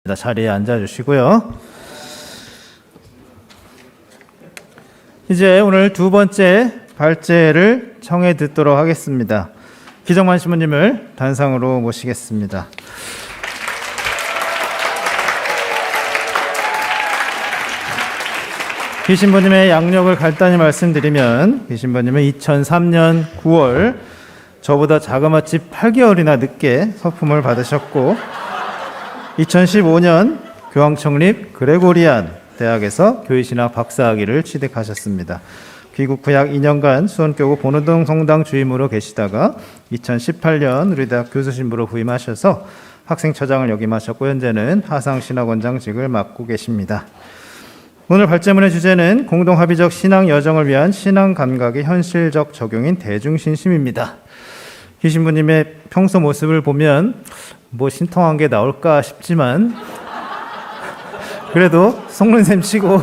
자리에 앉아주시고요. 이제 오늘 두 번째 발제를 청해 듣도록 하겠습니다. 기정만 신부님을 단상으로 모시겠습니다. 기 신부님의 양력을 간단히 말씀드리면, 기 신부님은 2003년 9월 저보다 자그마치 8개월이나 늦게 서품을 받으셨고 2015년 교황청립 그레고리안 대학에서 교회신학 박사학위를 취득하셨습니다. 귀국 후 약 2년간 수원교구 본호동 성당 주임으로 계시다가 2018년 우리대학 교수신부로 부임하셔서 학생처장을 역임하셨고 현재는 하상신학원장직을 맡고 계십니다. 오늘 발제문의 주제는 공동합의적 신앙 여정을 위한 신앙 감각의 현실적 적용인 대중신심입니다. 기 신부님의 평소 모습을 보면 뭐 신통한 게 나올까 싶지만 그래도 속는셈 치고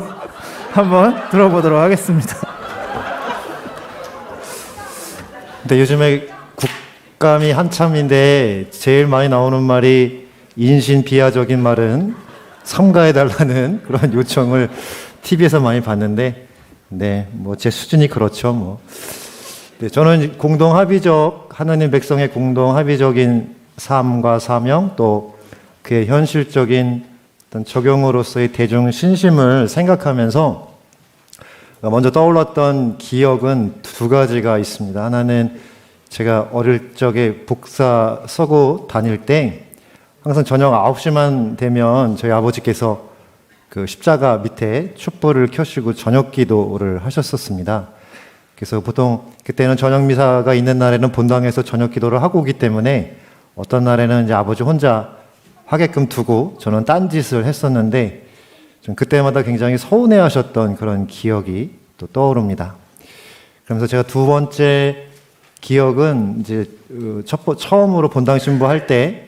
한번 들어보도록 하겠습니다. 근데 요즘에 국감이 한참인데 제일 많이 나오는 말이 인신비하적인 말은 삼가해달라는 그런 요청을 TV에서 많이 봤는데, 네, 뭐 제 수준이 그렇죠, 뭐. 네, 저는 공동합의적 하나님 백성의 공동합의적인 삶과 사명, 또 그의 현실적인 어떤 적용으로서의 대중 신심을 생각하면서 먼저 떠올랐던 기억은 두 가지가 있습니다. 하나는 제가 어릴 적에 복사 서고 다닐 때 항상 저녁 9시만 되면 저희 아버지께서 그 십자가 밑에 촛불을 켜시고 저녁 기도를 하셨었습니다. 그래서 보통 그때는 저녁 미사가 있는 날에는 본당에서 저녁 기도를 하고 오기 때문에 어떤 날에는 이제 아버지 혼자 하게끔 두고 저는 딴짓을 했었는데 좀 그때마다 굉장히 서운해하셨던 그런 기억이 또 떠오릅니다. 그러면서 제가 두 번째 기억은 이제 처음으로 본당 신부할 때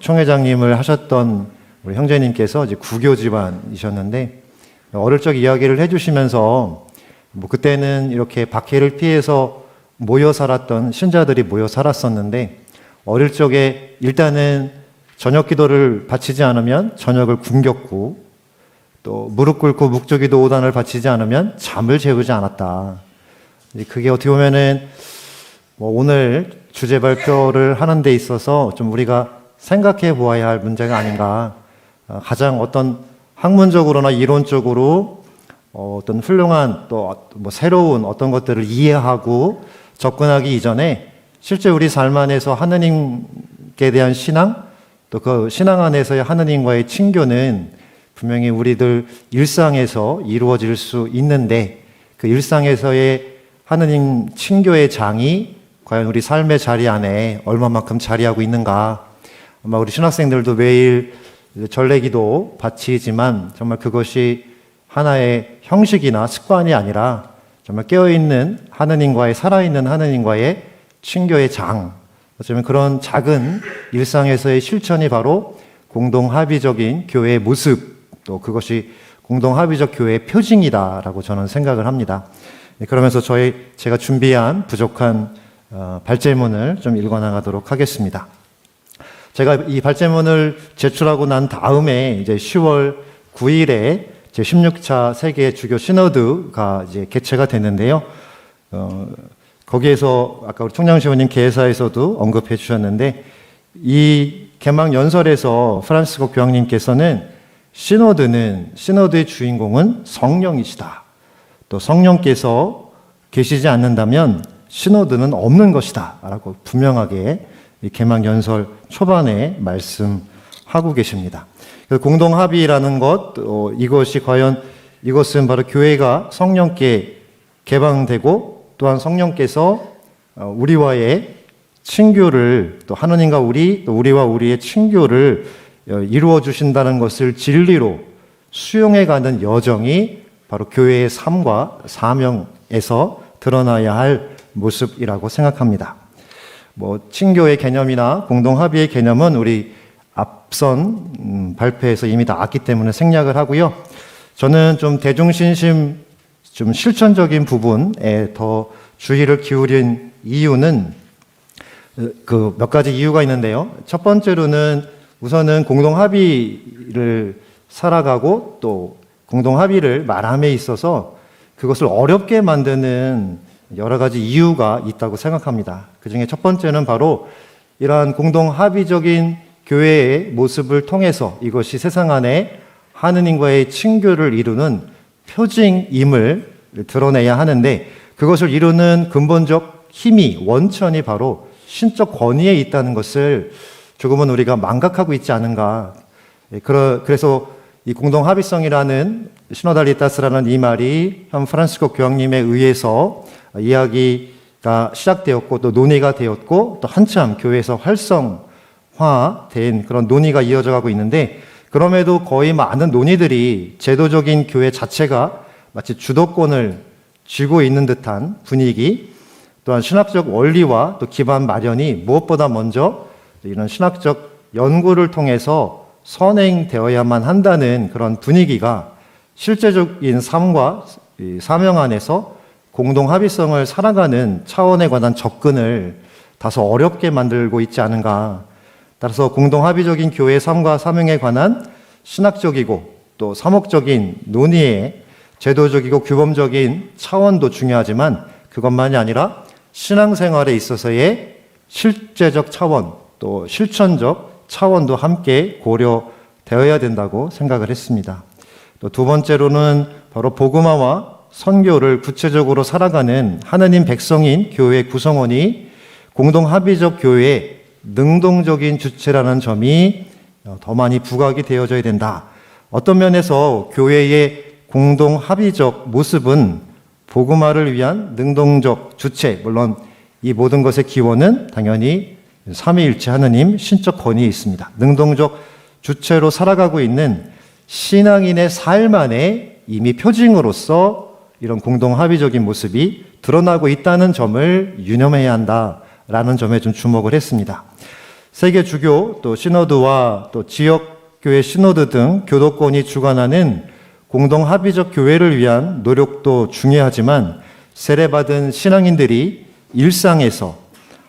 총회장님을 하셨던 우리 형제님께서 이제 구교 집안이셨는데 어릴 적 이야기를 해주시면서 뭐 그때는 이렇게 박해를 피해서 모여 살았던 신자들이 모여 살았었는데 어릴 적에 일단은 저녁 기도를 바치지 않으면 저녁을 굶겼고 또 무릎 꿇고 묵주기도 5단을 바치지 않으면 잠을 재우지 않았다. 그게 어떻게 보면은 뭐 오늘 주제 발표를 하는 데 있어서 좀 우리가 생각해 보아야 할 문제가 아닌가. 가장 어떤 학문적으로나 이론적으로 어떤 훌륭한 또 뭐 새로운 어떤 것들을 이해하고 접근하기 이전에 실제 우리 삶 안에서 하느님께 대한 신앙, 또 그 신앙 안에서의 하느님과의 친교는 분명히 우리들 일상에서 이루어질 수 있는데 그 일상에서의 하느님 친교의 장이 과연 우리 삶의 자리 안에 얼마만큼 자리하고 있는가. 아마 우리 신학생들도 매일 전례기도 바치지만 정말 그것이 하나의 형식이나 습관이 아니라 정말 깨어있는 하느님과의 살아있는 하느님과의 친교의 장, 어쩌면 그런 작은 일상에서의 실천이 바로 공동합의적인 교회의 모습, 또 그것이 공동합의적 교회의 표징이다라고 저는 생각을 합니다. 그러면서 제가 준비한 부족한 발제문을 좀 읽어나가도록 하겠습니다. 제가 이 발제문을 제출하고 난 다음에 이제 10월 9일에 제 16차 세계 주교 시노드가 이제 개최가 됐는데요. 거기에서 아까 우리 총장시호님 개사에서도 언급해 주셨는데 이 개막 연설에서 프란시스코 교황님께서는 시노드의 주인공은 성령이시다. 또 성령께서 계시지 않는다면 시노드는 없는 것이다. 라고 분명하게 이 개막 연설 초반에 말씀하고 계십니다. 공동합의라는 것, 이것은 바로 교회가 성령께 개방되고 또한 성령께서 우리와의 친교를 또 하느님과 또 우리와 우리의 친교를 이루어 주신다는 것을 진리로 수용해가는 여정이 바로 교회의 삶과 사명에서 드러나야 할 모습이라고 생각합니다. 뭐 친교의 개념이나 공동합의의 개념은 우리 앞선 발표에서 이미 나왔기 때문에 생략을 하고요. 저는 좀 대중신심 좀 실천적인 부분에 더 주의를 기울인 이유는 그 몇 가지 이유가 있는데요. 첫 번째로는 우선은 공동 합의를 살아가고 또 공동 합의를 말함에 있어서 그것을 어렵게 만드는 여러 가지 이유가 있다고 생각합니다. 그 중에 첫 번째는 바로 이러한 공동 합의적인 교회의 모습을 통해서 이것이 세상 안에 하느님과의 친교를 이루는 표징임을 드러내야 하는데, 그것을 이루는 근본적 힘이, 원천이 바로 신적 권위에 있다는 것을 조금은 우리가 망각하고 있지 않은가. 그래서 이 공동 합의성이라는 시노달리타스라는 이 말이 한 프란시스코 교황님에 의해서 이야기가 시작되었고 또 논의가 되었고 또 한참 교회에서 활성화된 그런 논의가 이어져 가고 있는데, 그럼에도 거의 많은 논의들이 제도적인 교회 자체가 마치 주도권을 쥐고 있는 듯한 분위기, 또한 신학적 원리와 또 기반 마련이 무엇보다 먼저 이런 신학적 연구를 통해서 선행되어야만 한다는 그런 분위기가 실제적인 삶과 사명 안에서 공동 합의성을 살아가는 차원에 관한 접근을 다소 어렵게 만들고 있지 않은가. 따라서 공동 합의적인 교회 삶과 사명에 관한 신학적이고 또 사목적인 논의에 제도적이고 규범적인 차원도 중요하지만 그것만이 아니라 신앙생활에 있어서의 실제적 차원 또 실천적 차원도 함께 고려되어야 된다고 생각을 했습니다. 또 두 번째로는 바로 복음화와 선교를 구체적으로 살아가는 하느님 백성인 교회 구성원이 공동 합의적 교회의 능동적인 주체라는 점이 더 많이 부각이 되어져야 된다. 어떤 면에서 교회의 공동 합의적 모습은 복음화를 위한 능동적 주체, 물론 이 모든 것의 기원은 당연히 삼위일체 하느님 신적 권위에 있습니다. 능동적 주체로 살아가고 있는 신앙인의 삶 안에 이미 표징으로서 이런 공동 합의적인 모습이 드러나고 있다는 점을 유념해야 한다라는 점에 좀 주목을 했습니다. 세계 주교, 또 시노드와 또 지역교회 시노드 등 교도권이 주관하는 공동 합의적 교회를 위한 노력도 중요하지만 세례받은 신앙인들이 일상에서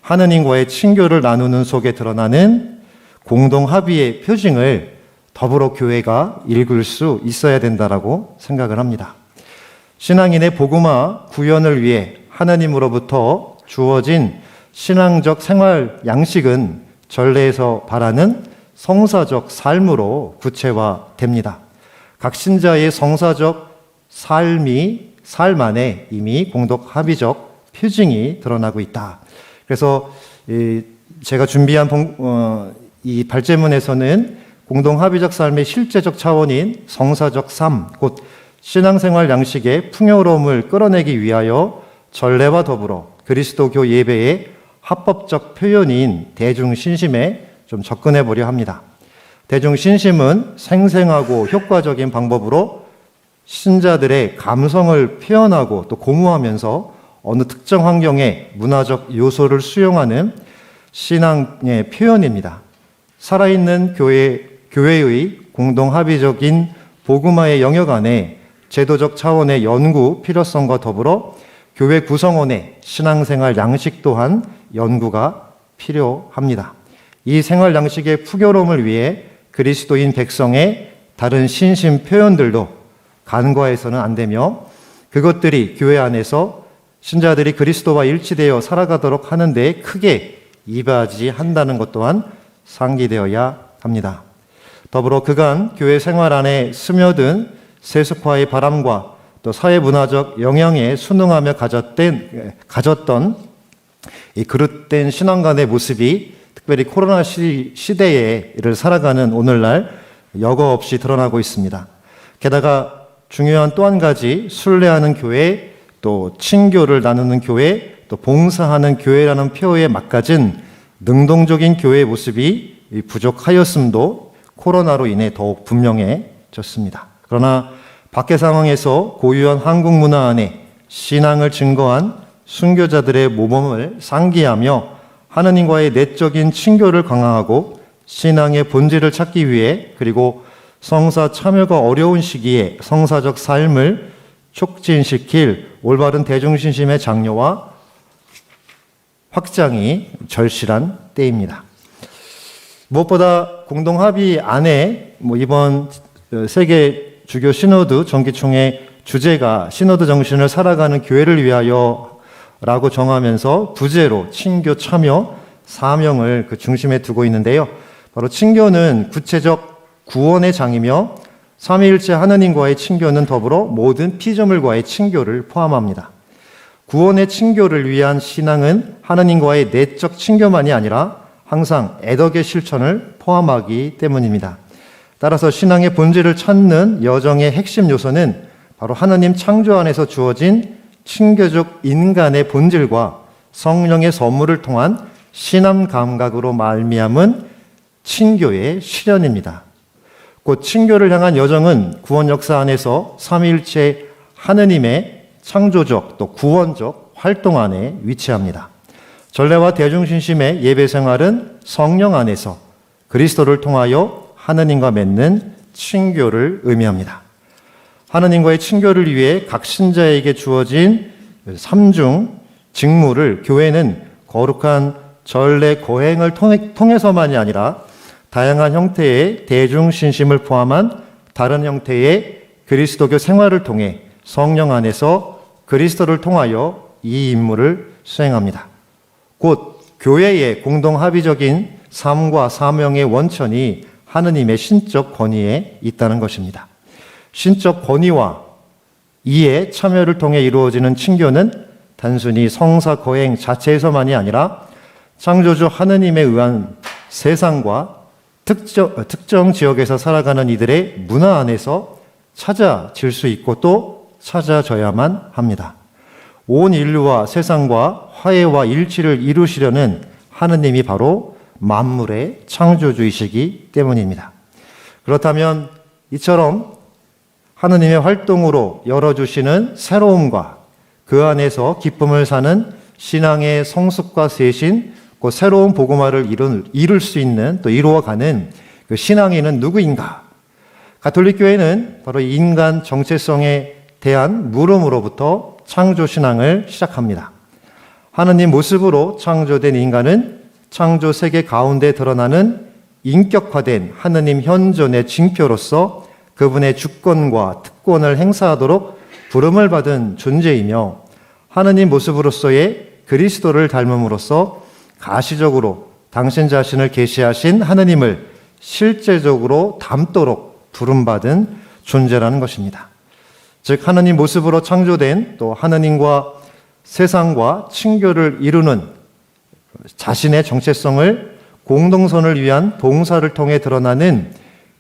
하느님과의 친교를 나누는 속에 드러나는 공동 합의의 표징을 더불어 교회가 읽을 수 있어야 된다라고 생각을 합니다. 신앙인의 복음화 구현을 위해 하나님으로부터 주어진 신앙적 생활 양식은 전례에서 바라는 성사적 삶으로 구체화됩니다. 각 신자의 성사적 삶 안에 이미 공동 합의적 표징이 드러나고 있다. 그래서 제가 준비한 이 발제문에서는 공동 합의적 삶의 실제적 차원인 성사적 삶, 곧 신앙생활 양식의 풍요로움을 끌어내기 위하여 전례와 더불어 그리스도교 예배의 합법적 표현인 대중신심에 좀 접근해 보려 합니다. 대중신심은 생생하고 효과적인 방법으로 신자들의 감성을 표현하고 또 고무하면서 어느 특정 환경의 문화적 요소를 수용하는 신앙의 표현입니다. 살아있는 교회의 공동 합의적인 복음화의 영역 안에 제도적 차원의 연구 필요성과 더불어 교회 구성원의 신앙생활 양식 또한 연구가 필요합니다. 이 생활 양식의 풍요로움을 위해 그리스도인 백성의 다른 신심 표현들도 간과해서는 안 되며 그것들이 교회 안에서 신자들이 그리스도와 일치되어 살아가도록 하는 데 크게 이바지한다는 것 또한 상기되어야 합니다. 더불어 그간 교회 생활 안에 스며든 세습화의 바람과 또 사회문화적 영향에 순응하며 가졌던 이 그릇된 신앙관의 모습이 특별히 코로나 시대를 살아가는 오늘날 여과 없이 드러나고 있습니다. 게다가 중요한 또 한 가지 순례하는 교회, 또 친교를 나누는 교회, 또 봉사하는 교회라는 표에 맞가진 능동적인 교회의 모습이 부족하였음도 코로나로 인해 더욱 분명해졌습니다. 그러나 밖의 상황에서 고유한 한국 문화 안에 신앙을 증거한 순교자들의 모범을 상기하며 하느님과의 내적인 친교를 강화하고 신앙의 본질을 찾기 위해 그리고 성사 참여가 어려운 시기에 성사적 삶을 촉진시킬 올바른 대중신심의 장려와 확장이 절실한 때입니다. 무엇보다 공동합의 안에 이번 세계 주교 시노드 정기총회 주제가 시노드 정신을 살아가는 교회를 위하여라고 정하면서 부제로 친교 참여 사명을 그 중심에 두고 있는데요. 바로 친교는 구체적 구원의 장이며 삼위일체 하느님과의 친교는 더불어 모든 피조물과의 친교를 포함합니다. 구원의 친교를 위한 신앙은 하느님과의 내적 친교만이 아니라 항상 애덕의 실천을 포함하기 때문입니다. 따라서 신앙의 본질을 찾는 여정의 핵심 요소는 바로 하느님 창조 안에서 주어진 친교적 인간의 본질과 성령의 선물을 통한 신앙 감각으로 말미암은 친교의 실현입니다. 곧 친교를 향한 여정은 구원 역사 안에서 삼위일체 하느님의 창조적 또 구원적 활동 안에 위치합니다. 전례와 대중신심의 예배 생활은 성령 안에서 그리스도를 통하여 하느님과 맺는 친교를 의미합니다. 하느님과의 친교를 위해 각 신자에게 주어진 삼중 직무를 교회는 거룩한 전례 거행을 통해서만이 아니라 다양한 형태의 대중신심을 포함한 다른 형태의 그리스도교 생활을 통해 성령 안에서 그리스도를 통하여 이 임무를 수행합니다. 곧 교회의 공동합의적인 삶과 사명의 원천이 하느님의 신적 권위에 있다는 것입니다. 신적 권위와 이의 참여를 통해 이루어지는 친교는 단순히 성사 거행 자체에서만이 아니라 창조주 하느님에 의한 세상과 특정 지역에서 살아가는 이들의 문화 안에서 찾아질 수 있고 또 찾아져야만 합니다. 온 인류와 세상과 화해와 일치를 이루시려는 하느님이 바로 만물의 창조주이시기 때문입니다. 그렇다면 이처럼 하느님의 활동으로 열어주시는 새로움과 그 안에서 기쁨을 사는 신앙의 성숙과 쇄신, 그 새로운 복음화를 이룰 수 있는 또 이루어가는 그 신앙인은 누구인가? 가톨릭 교회는 바로 인간 정체성에 대한 물음으로부터 창조 신앙을 시작합니다. 하느님 모습으로 창조된 인간은 창조 세계 가운데 드러나는 인격화된 하느님 현존의 징표로서 그분의 주권과 특권을 행사하도록 부름을 받은 존재이며 하느님 모습으로서의 그리스도를 닮음으로써 가시적으로 당신 자신을 계시하신 하느님을 실제적으로 닮도록 부름받은 존재라는 것입니다. 즉 하느님 모습으로 창조된 또 하느님과 세상과 친교를 이루는 자신의 정체성을 공동선을 위한 봉사를 통해 드러나는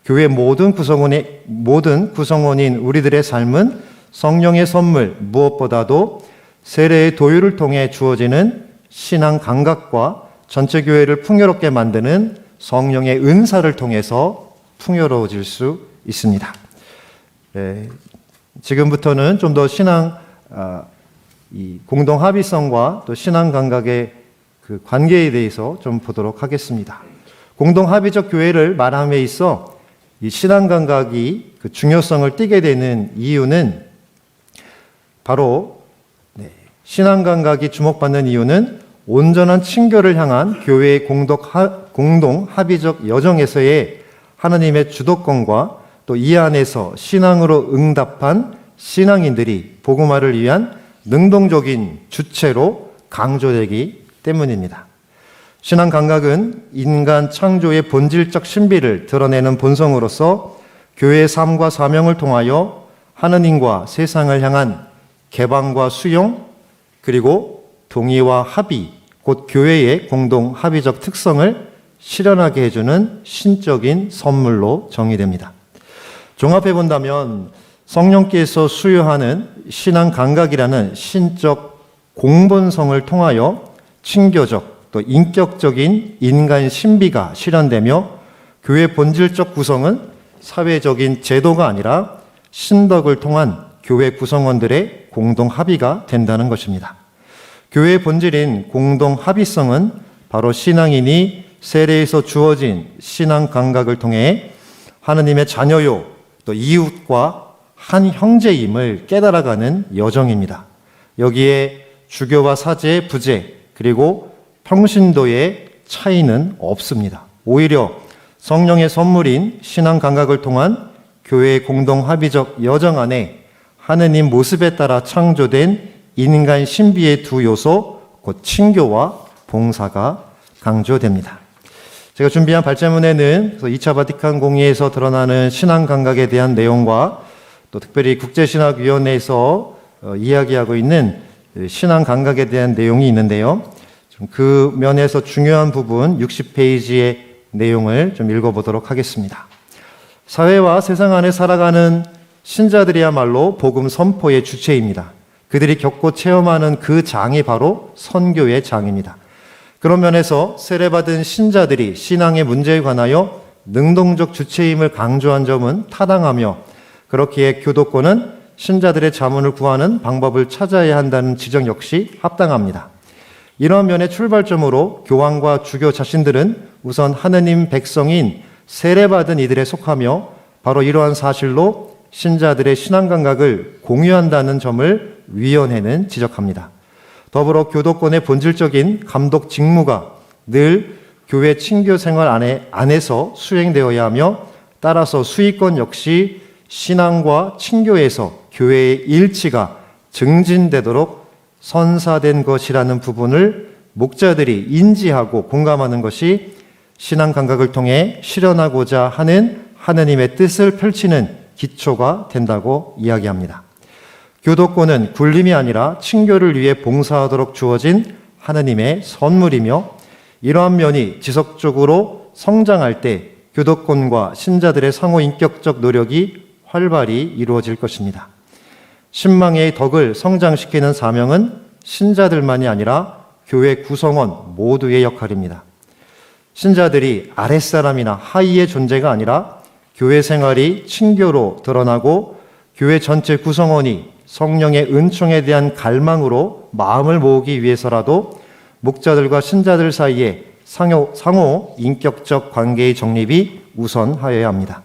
교회 모든 구성원인 우리들의 삶은 성령의 선물, 무엇보다도 세례의 도유를 통해 주어지는 신앙 감각과 전체 교회를 풍요롭게 만드는 성령의 은사를 통해서 풍요로워질 수 있습니다. 지금부터는 좀 더 신앙 이 공동 합의성과 또 신앙 감각의 그 관계에 대해서 좀 보도록 하겠습니다. 공동 합의적 교회를 말함에 있어 이 신앙 감각이 그 중요성을 띠게 되는 이유는 바로 신앙 감각이 주목받는 이유는 온전한 친교를 향한 교회의 공동 합의적 여정에서의 하나님의 주도권과 또 이 안에서 신앙으로 응답한 신앙인들이 복음화를 위한 능동적인 주체로 강조되기 때문입니다. 신앙 감각은 인간 창조의 본질적 신비를 드러내는 본성으로서 교회의 삶과 사명을 통하여 하느님과 세상을 향한 개방과 수용, 그리고 동의와 합의, 곧 교회의 공동 합의적 특성을 실현하게 해주는 신적인 선물로 정의됩니다. 종합해 본다면 성령께서 수요하는 신앙 감각이라는 신적 공본성을 통하여 친교적 또 인격적인 인간 신비가 실현되며 교회 본질적 구성은 사회적인 제도가 아니라 신덕을 통한 교회 구성원들의 공동 합의가 된다는 것입니다. 교회의 본질인 공동 합의성은 바로 신앙인이 세례에서 주어진 신앙 감각을 통해 하느님의 자녀요 또 이웃과 한 형제임을 깨달아가는 여정입니다. 여기에 주교와 사제의 부재 그리고 평신도의 차이는 없습니다. 오히려 성령의 선물인 신앙 감각을 통한 교회의 공동 합의적 여정 안에 하느님 모습에 따라 창조된 인간 신비의 두 요소, 곧 친교와 봉사가 강조됩니다. 제가 준비한 발제문에는 2차 바티칸 공의에서 드러나는 신앙 감각에 대한 내용과 또 특별히 국제신학위원회에서 이야기하고 있는 신앙 감각에 대한 내용이 있는데요. 그 면에서 중요한 부분 60페이지의 내용을 좀 읽어보도록 하겠습니다. 사회와 세상 안에 살아가는 신자들이야말로 복음 선포의 주체입니다. 그들이 겪고 체험하는 그 장이 바로 선교의 장입니다. 그런 면에서 세례받은 신자들이 신앙의 문제에 관하여 능동적 주체임을 강조한 점은 타당하며, 그렇기에 교도권은 신자들의 자문을 구하는 방법을 찾아야 한다는 지적 역시 합당합니다. 이런 면의 출발점으로 교황과 주교 자신들은 우선 하느님 백성인 세례받은 이들에 속하며 바로 이러한 사실로 신자들의 신앙 감각을 공유한다는 점을 위원회는 지적합니다. 더불어 교도권의 본질적인 감독 직무가 늘 교회 친교 생활 안에서 수행되어야 하며, 따라서 수의권 역시 신앙과 친교에서 교회의 일치가 증진되도록 선사된 것이라는 부분을 목자들이 인지하고 공감하는 것이 신앙 감각을 통해 실현하고자 하는 하느님의 뜻을 펼치는 기초가 된다고 이야기합니다. 교도권은 굴림이 아니라 친교를 위해 봉사하도록 주어진 하느님의 선물이며, 이러한 면이 지속적으로 성장할 때 교도권과 신자들의 상호 인격적 노력이 활발히 이루어질 것입니다. 신망의 덕을 성장시키는 사명은 신자들만이 아니라 교회 구성원 모두의 역할입니다. 신자들이 아랫사람이나 하위의 존재가 아니라 교회 생활이 친교로 드러나고 교회 전체 구성원이 성령의 은총에 대한 갈망으로 마음을 모으기 위해서라도 목자들과 신자들 사이에 상호 인격적 관계의 정립이 우선하여야 합니다.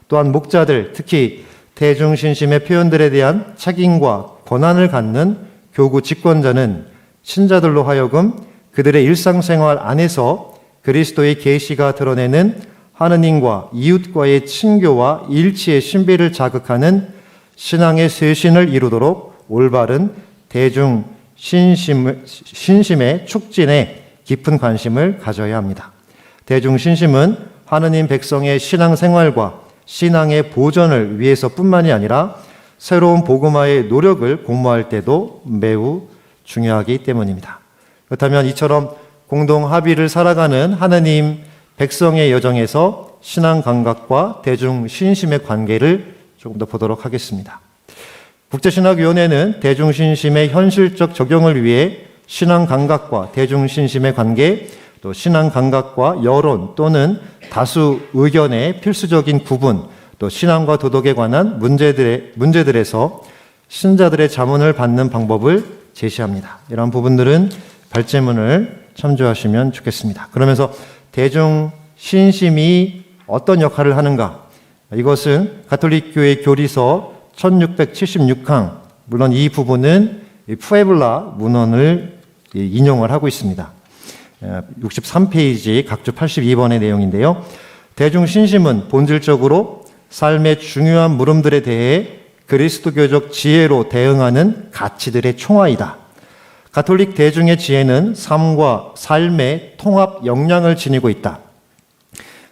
또한 목자들, 특히 대중신심의 표현들에 대한 책임과 권한을 갖는 교구 집권자는 신자들로 하여금 그들의 일상생활 안에서 그리스도의 계시가 드러내는 하느님과 이웃과의 친교와 일치의 신비를 자극하는 신앙의 쇄신을 이루도록 올바른 대중 신심의 촉진에 깊은 관심을 가져야 합니다. 대중 신심은 하느님 백성의 신앙생활과 신앙의 보전을 위해서뿐만이 아니라 새로운 복음화의 노력을 공모할 때도 매우 중요하기 때문입니다. 그렇다면 이처럼 공동 합의를 살아가는 하느님 백성의 여정에서 신앙 감각과 대중 신심의 관계를 조금 더 보도록 하겠습니다. 국제신학위원회는 대중 신심의 현실적 적용을 위해 신앙 감각과 대중 신심의 관계, 또 신앙 감각과 여론 또는 다수 의견의 필수적인 구분, 또 신앙과 도덕에 관한 문제들에서 신자들의 자문을 받는 방법을 제시합니다. 이러한 부분들은 발제문을 참조하시면 좋겠습니다. 그러면서 대중 신심이 어떤 역할을 하는가? 이것은 가톨릭교회 교리서 1676항, 물론 이 부분은 푸에블라 문헌을 인용을 하고 있습니다. 63페이지 각주 82번의 내용인데요. 대중 신심은 본질적으로 삶의 중요한 물음들에 대해 그리스도교적 지혜로 대응하는 가치들의 총화이다. 가톨릭 대중의 지혜는 삶과 삶의 통합 역량을 지니고 있다.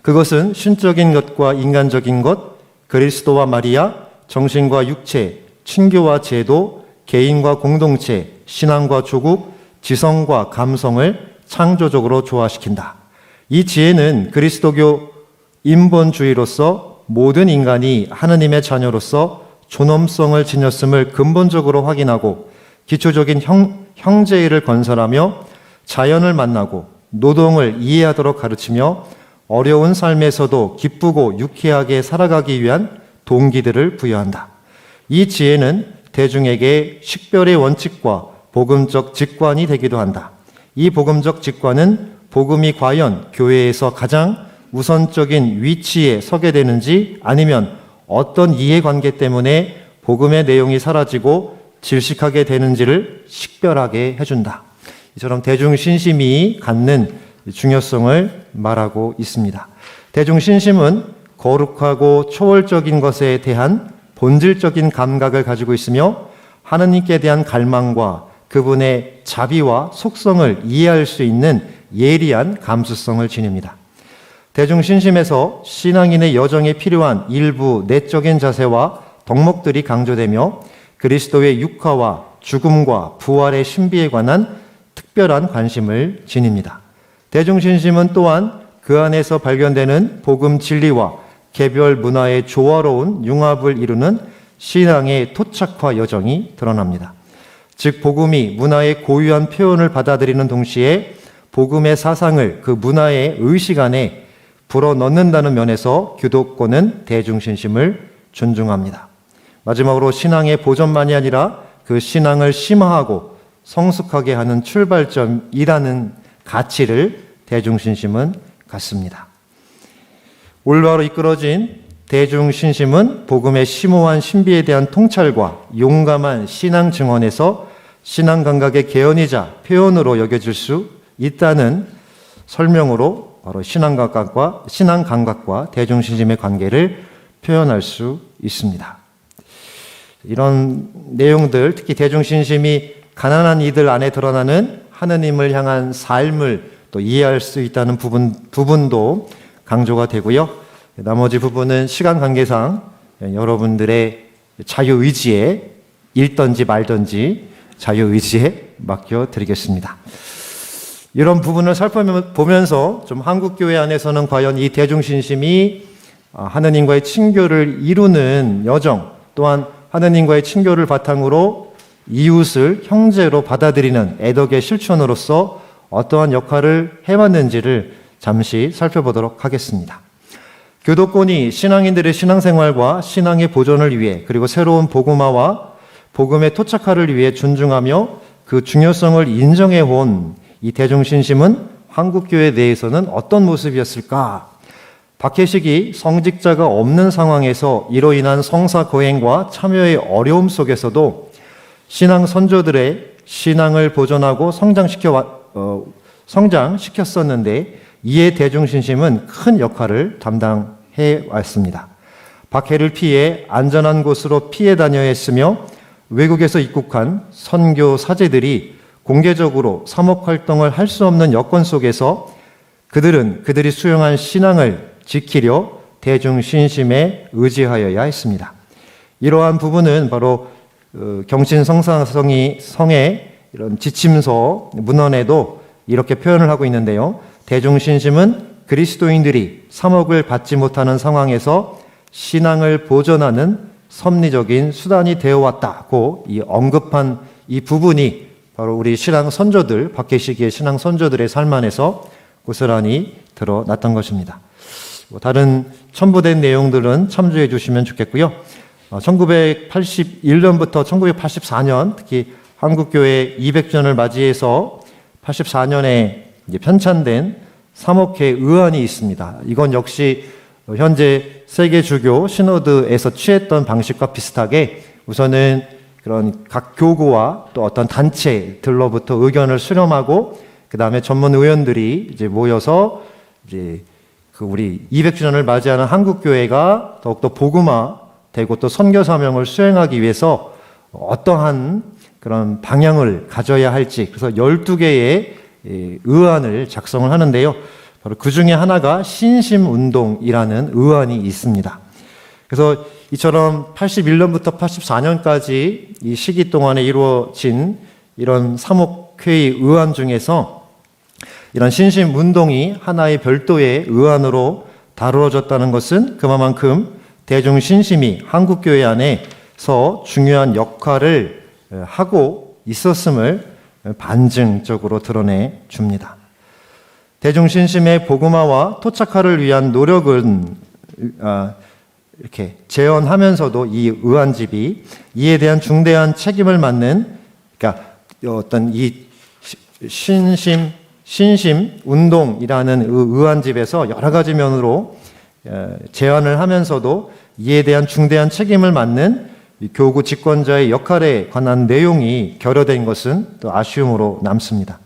그것은 신적인 것과 인간적인 것, 그리스도와 마리아, 정신과 육체, 친교와 제도, 개인과 공동체, 신앙과 조국, 지성과 감성을 창조적으로 조화시킨다. 이 지혜는 그리스도교 인본주의로서 모든 인간이 하느님의 자녀로서 존엄성을 지녔음을 근본적으로 확인하고 기초적인 형제의를 건설하며 자연을 만나고 노동을 이해하도록 가르치며 어려운 삶에서도 기쁘고 유쾌하게 살아가기 위한 동기들을 부여한다. 이 지혜는 대중에게 식별의 원칙과 복음적 직관이 되기도 한다. 이 복음적 직관은 복음이 과연 교회에서 가장 우선적인 위치에 서게 되는지 아니면 어떤 이해관계 때문에 복음의 내용이 사라지고 질식하게 되는지를 식별하게 해준다. 이처럼 대중신심이 갖는 중요성을 말하고 있습니다. 대중신심은 거룩하고 초월적인 것에 대한 본질적인 감각을 가지고 있으며 하느님께 대한 갈망과 그분의 자비와 속성을 이해할 수 있는 예리한 감수성을 지닙니다. 대중신심에서 신앙인의 여정에 필요한 일부 내적인 자세와 덕목들이 강조되며 그리스도의 육화와 죽음과 부활의 신비에 관한 특별한 관심을 지닙니다. 대중신심은 또한 그 안에서 발견되는 복음 진리와 개별 문화의 조화로운 융합을 이루는 신앙의 토착화 여정이 드러납니다. 즉 복음이 문화의 고유한 표현을 받아들이는 동시에 복음의 사상을 그 문화의 의식 안에 불어넣는다는 면에서 기독교는 대중신심을 존중합니다. 마지막으로 신앙의 보존만이 아니라 그 신앙을 심화하고 성숙하게 하는 출발점이라는 가치를 대중신심은 갖습니다. 올바로 이끌어진 대중신심은 복음의 심오한 신비에 대한 통찰과 용감한 신앙 증언에서 신앙 감각의 개연이자 표현으로 여겨질 수 있다는 설명으로 바로 신앙 감각과 대중신심의 관계를 표현할 수 있습니다. 이런 내용들, 특히 대중신심이 가난한 이들 안에 드러나는 하느님을 향한 삶을 또 이해할 수 있다는 부분도 강조가 되고요. 나머지 부분은 시간 관계상 여러분들의 자유의지에 읽든지 말든지 자유의지에 맡겨드리겠습니다. 이런 부분을 살펴보면서 좀 한국교회 안에서는 과연 이 대중신심이 하느님과의 친교를 이루는 여정, 또한 하느님과의 친교를 바탕으로 이웃을 형제로 받아들이는 애덕의 실천으로서 어떠한 역할을 해왔는지를 잠시 살펴보도록 하겠습니다. 교도권이 신앙인들의 신앙생활과 신앙의 보존을 위해 그리고 새로운 복음화와 복음의 토착화를 위해 존중하며 그 중요성을 인정해온 이 대중신심은 한국교회 내에서는 어떤 모습이었을까? 박해식이 성직자가 없는 상황에서 이로 인한 성사 거행과 참여의 어려움 속에서도 신앙 선조들의 신앙을 보존하고 성장시켰었는데 이에 대중신심은 큰 역할을 담당해 왔습니다. 박해를 피해 안전한 곳으로 피해 다녀야 했으며 외국에서 입국한 선교 사제들이 공개적으로 사목 활동을 할 수 없는 여건 속에서 그들이 수용한 신앙을 지키려 대중신심에 의지하여야 했습니다. 이러한 부분은 바로 경신성사성의 이런 지침서 문헌에도 이렇게 표현을 하고 있는데요. 대중신심은 그리스도인들이 사목을 받지 못하는 상황에서 신앙을 보존하는 섭리적인 수단이 되어왔다고 언급한 이 부분이 바로 우리 신앙 선조들, 박해시기의 신앙 선조들의 삶 안에서 고스란히 드러났던 것입니다. 다른 첨부된 내용들은 참조해 주시면 좋겠고요. 1981년부터 1984년, 특히 한국교회 200주년을 맞이해서 84년에 편찬된 사목회 의안이 있습니다. 이건 역시 현재 세계주교 시노드에서 취했던 방식과 비슷하게 우선은 그런 각 교구와 또 어떤 단체들로부터 의견을 수렴하고 그 다음에 전문 의원들이 이제 모여서 이제 그 우리 200주년을 맞이하는 한국교회가 더욱더 복음화되고 또 선교 사명을 수행하기 위해서 어떠한 그런 방향을 가져야 할지 그래서 12개의 의안을 작성을 하는데요. 바로 그 중에 하나가 신심운동이라는 의안이 있습니다. 그래서 이처럼 81년부터 84년까지 이 시기 동안에 이루어진 이런 사목회의 의안 중에서 이런 신심운동이 하나의 별도의 의안으로 다루어졌다는 것은 그만큼 대중신심이 한국교회 안에서 중요한 역할을 하고 있었음을 반증적으로 드러내 줍니다. 대중신심의 복음화와 토착화를 위한 노력은 이렇게 재현하면서도 이 의안집이 이에 대한 중대한 책임을 맡는 그러니까 어떤 이 신심 운동이라는 의안집에서 여러 가지 면으로 제안을 하면서도 이에 대한 중대한 책임을 맡는 교구 집권자의 역할에 관한 내용이 결여된 것은 또 아쉬움으로 남습니다.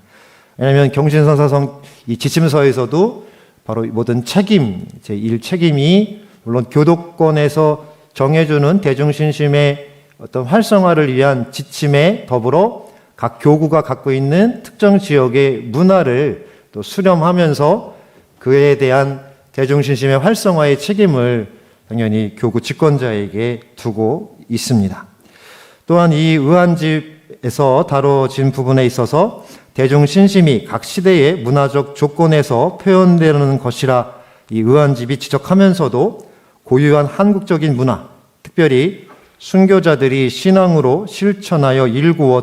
왜냐하면 경신선사성 이 지침서에서도 바로 모든 책임, 제1 책임이 물론 교도권에서 정해주는 대중신심의 어떤 활성화를 위한 지침에 더불어 각 교구가 갖고 있는 특정 지역의 문화를 또 수렴하면서 그에 대한 대중신심의 활성화의 책임을 당연히 교구 집권자에게 두고 있습니다. 또한 이 의안집에서 다뤄진 부분에 있어서 대중신심이 각 시대의 문화적 조건에서 표현되는 것이라 이 의안집이 지적하면서도 고유한 한국적인 문화, 특별히 순교자들이 신앙으로 실천하여 일구어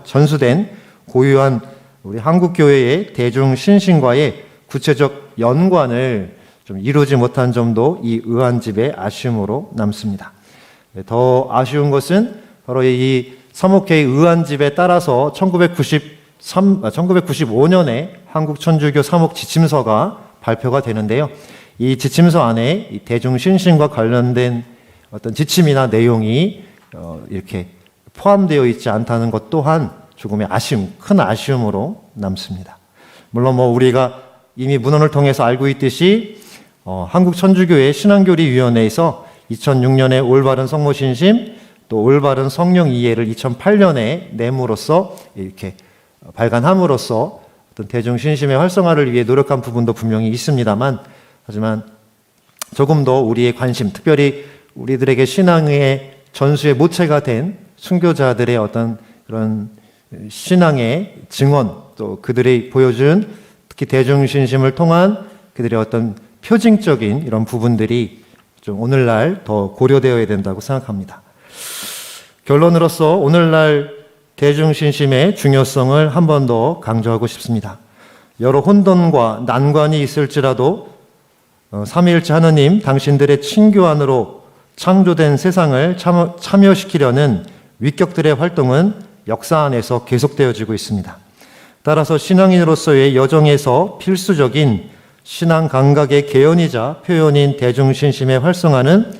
전수된 고유한 우리 한국교회의 대중신심과의 구체적 연관을 좀 이루지 못한 점도 이 의안집의 아쉬움으로 남습니다. 더 아쉬운 것은 바로 이 사목회의 의안집에 따라서 1995년에 한국천주교 사목 지침서가 발표가 되는데요. 이 지침서 안에 이 대중신심과 관련된 어떤 지침이나 내용이 이렇게 포함되어 있지 않다는 것 또한 조금의 큰 아쉬움으로 남습니다. 물론 우리가 이미 문헌을 통해서 알고 있듯이 한국천주교회 신앙교리위원회에서 2006년에 올바른 성모신심 또 올바른 성령 이해를 2008년에 내므로써 이렇게 발간함으로써 어떤 대중신심의 활성화를 위해 노력한 부분도 분명히 있습니다만, 하지만 조금 더 우리의 관심, 특별히 우리들에게 신앙의 전수의 모체가 된 순교자들의 어떤 그런 신앙의 증언, 또 그들이 보여준 특히 대중신심을 통한 그들의 어떤 표징적인 이런 부분들이 좀 오늘날 더 고려되어야 된다고 생각합니다. 결론으로서 오늘날 대중신심의 중요성을 한 번 더 강조하고 싶습니다. 여러 혼돈과 난관이 있을지라도 삼위일체 하느님 당신들의 친교 안으로 창조된 세상을 참여시키려는 위격들의 활동은 역사 안에서 계속되어지고 있습니다. 따라서 신앙인으로서의 여정에서 필수적인 신앙 감각의 개연이자 표현인 대중신심의 활성화는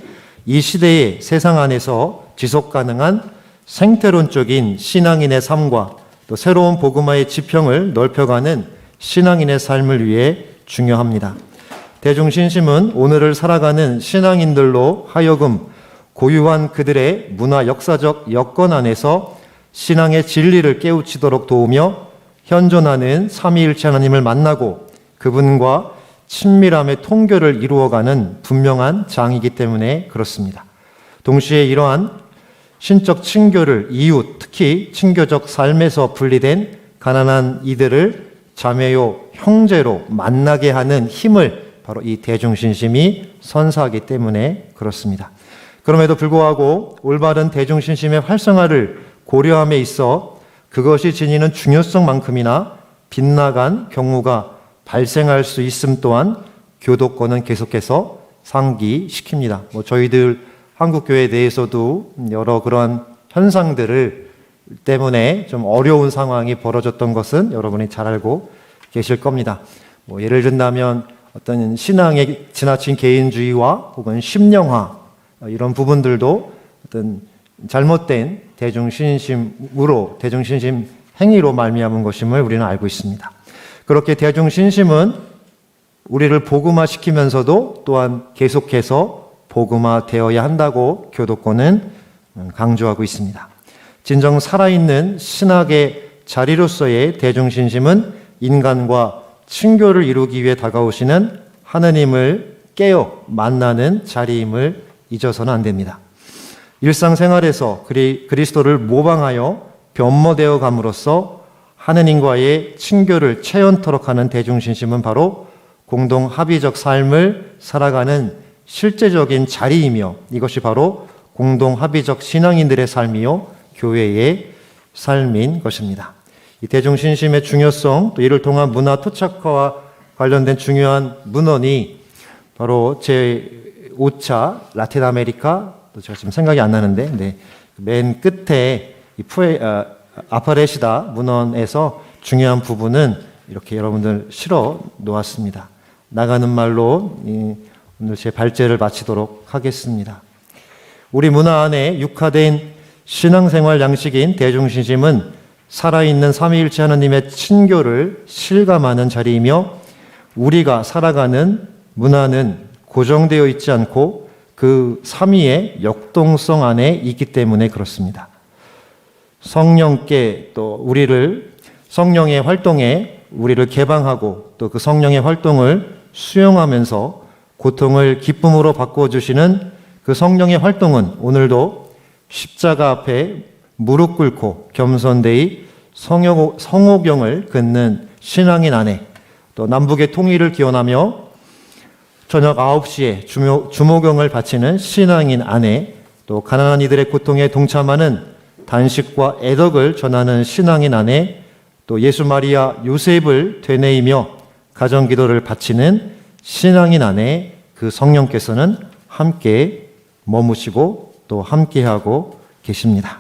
이 시대의 세상 안에서 지속 가능한 생태론적인 신앙인의 삶과 또 새로운 복음화의 지평을 넓혀가는 신앙인의 삶을 위해 중요합니다. 대중신심은 오늘을 살아가는 신앙인들로 하여금 고유한 그들의 문화 역사적 여건 안에서 신앙의 진리를 깨우치도록 도우며 현존하는 삼위일체 하나님을 만나고 그분과 친밀함의 통교를 이루어가는 분명한 장이기 때문에 그렇습니다. 동시에 이러한 신적 친교를 이웃, 특히 친교적 삶에서 분리된 가난한 이들을 자매요, 형제로 만나게 하는 힘을 바로 이 대중신심이 선사하기 때문에 그렇습니다. 그럼에도 불구하고 올바른 대중신심의 활성화를 고려함에 있어 그것이 지니는 중요성만큼이나 빗나간 경우가 발생할 수 있음 또한 교도권은 계속해서 상기시킵니다. 저희들 한국교회 내에서도 여러 그러한 현상들을 때문에 좀 어려운 상황이 벌어졌던 것은 여러분이 잘 알고 계실 겁니다. 예를 든다면 어떤 신앙의 지나친 개인주의와 혹은 심령화 이런 부분들도 어떤 잘못된 대중신심으로 대중신심 행위로 말미암은 것임을 우리는 알고 있습니다. 그렇게 대중신심은 우리를 복음화시키면서도 또한 계속해서 복음화되어야 한다고 교도권은 강조하고 있습니다. 진정 살아있는 신학의 자리로서의 대중신심은 인간과 친교를 이루기 위해 다가오시는 하느님을 깨어 만나는 자리임을 잊어서는 안 됩니다. 일상생활에서 그리스도를 모방하여 변모되어 감으로써 하느님과의 친교를 체연토록 하는 대중신심은 바로 공동 합의적 삶을 살아가는 실제적인 자리이며 이것이 바로 공동 합의적 신앙인들의 삶이요 교회의 삶인 것입니다. 이 대중신심의 중요성 또 이를 통한 문화 토착화와 관련된 중요한 문헌이 바로 제5차 라틴 아메리카 또 제가 지금 생각이 안 나는데 맨 끝에 이 아파레시다 문헌에서 중요한 부분은 이렇게 여러분들 실어 놓았습니다. 나가는 말로 오늘 제 발제를 마치도록 하겠습니다. 우리 문화 안에 육화된 신앙생활 양식인 대중신심은 살아있는 삼위일체 하나님의 친교를 실감하는 자리이며 우리가 살아가는 문화는 고정되어 있지 않고 그 삼위의 역동성 안에 있기 때문에 그렇습니다. 성령께 또 우리를 성령의 활동에 우리를 개방하고 또 그 성령의 활동을 수용하면서 고통을 기쁨으로 바꿔주시는 그 성령의 활동은 오늘도 십자가 앞에 무릎 꿇고 겸손되이 성호경을 긋는 신앙인 안에 또 남북의 통일을 기원하며 저녁 9시에 주모경을 바치는 신앙인 안에 또 가난한 이들의 고통에 동참하는 단식과 애덕을 전하는 신앙인 안에 또 예수 마리아 요셉을 되뇌이며 가정기도를 바치는 신앙인 안에 그 성령께서는 함께 머무시고 또 함께하고 계십니다.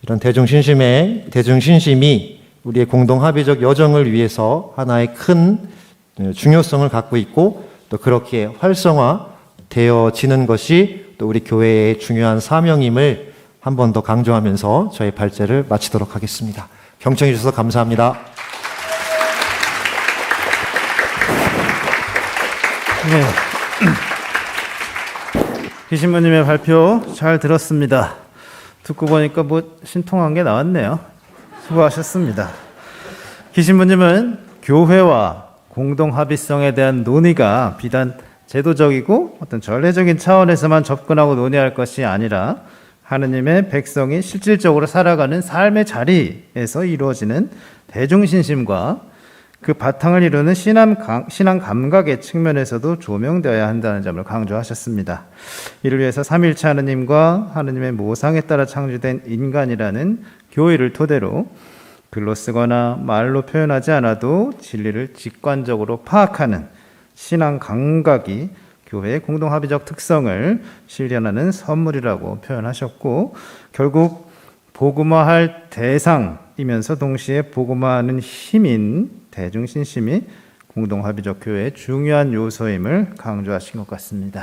이런 대중신심이 우리의 공동합의적 여정을 위해서 하나의 큰 중요성을 갖고 있고 또 그렇게 활성화되어지는 것이 또 우리 교회의 중요한 사명임을 한 번 더 강조하면서 저의 발제를 마치도록 하겠습니다. 경청해 주셔서 감사합니다. 네. 기신부님의 발표 잘 들었습니다. 듣고 보니까 뭐 신통한 게 나왔네요. 수고하셨습니다. 기신부님은 교회와 공동합의성에 대한 논의가 비단 제도적이고 어떤 전례적인 차원에서만 접근하고 논의할 것이 아니라 하느님의 백성이 실질적으로 살아가는 삶의 자리에서 이루어지는 대중신심과 그 바탕을 이루는 신앙 감각의 측면에서도 조명되어야 한다는 점을 강조하셨습니다. 이를 위해서 삼위일체 하느님과 하느님의 모상에 따라 창조된 인간이라는 교의를 토대로 글로 쓰거나 말로 표현하지 않아도 진리를 직관적으로 파악하는 신앙 감각이 교회의 공동합의적 특성을 실현하는 선물이라고 표현하셨고, 결국 복음화할 대상이면서 동시에 복음화하는 힘인 대중신심이 공동합의적 교회의 중요한 요소임을 강조하신 것 같습니다.